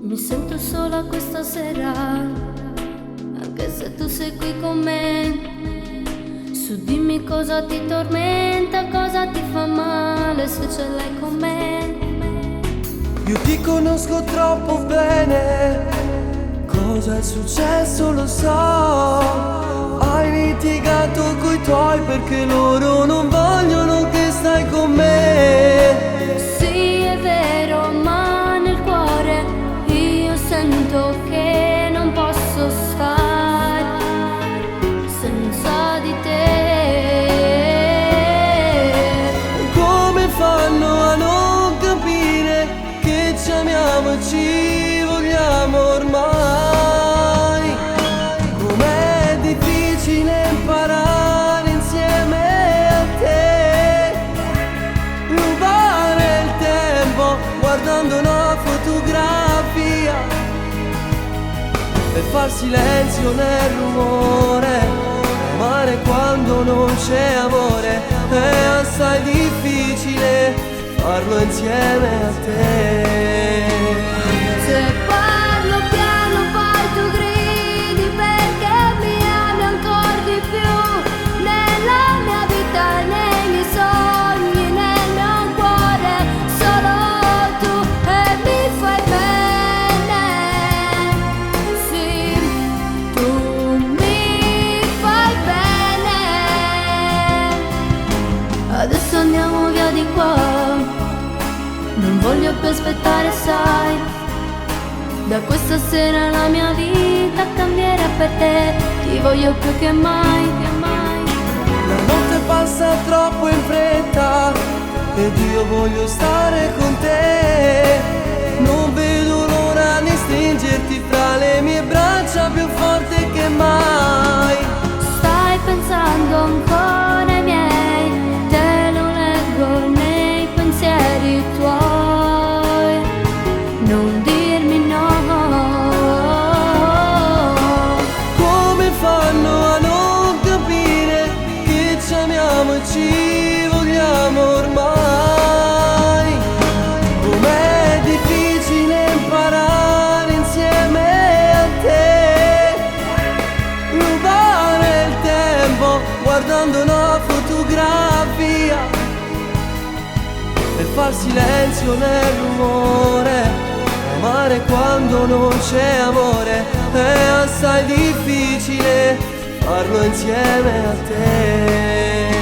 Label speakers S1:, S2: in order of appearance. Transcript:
S1: Mi sento sola questa sera, anche se tu sei qui con me. Su dimmi cosa ti tormenta, cosa ti fa male se ce l'hai con me.
S2: Io ti conosco troppo bene, cosa è successo lo so. Hai litigato coi tuoi perché loro non vogliono che stai con me.
S1: Sì, è vero, ma nel cuore io sento che non posso stare senza di te.
S2: Come fanno a non capire che ci amiamo e ci vogliamo ormai? Com'è difficile imparare insieme a te, rubare il tempo guardando una fotografia e far silenzio nel rumore, amare quando non c'è amore, è assai difficile farlo insieme a te.
S1: Se parlo piano poi tu gridi perché mi ami ancora di più. Nella mia vita, nei miei sogni, nel mio cuore, solo tu e mi fai bene. Sì, tu mi fai bene. Adesso andiamo via di qua, non voglio più aspettare, sai. Da questa sera la mia vita cambierà per te. Ti voglio più che mai, che mai.
S2: La notte passa troppo in fretta ed io voglio stare con te. Non vedo l'ora di stringerti fra le mie braccia più forte che mai.
S1: Stai pensando ancora ai miei, te lo leggo nei pensieri tuoi. Non dirmi no.
S2: Come fanno a non capire che ci amiamo e ci vogliamo ormai? Com'è difficile imparare insieme a te, rubare il tempo guardando una fotografia e far silenzio nel rumore, amare quando non c'è amore, è assai difficile farlo insieme a te.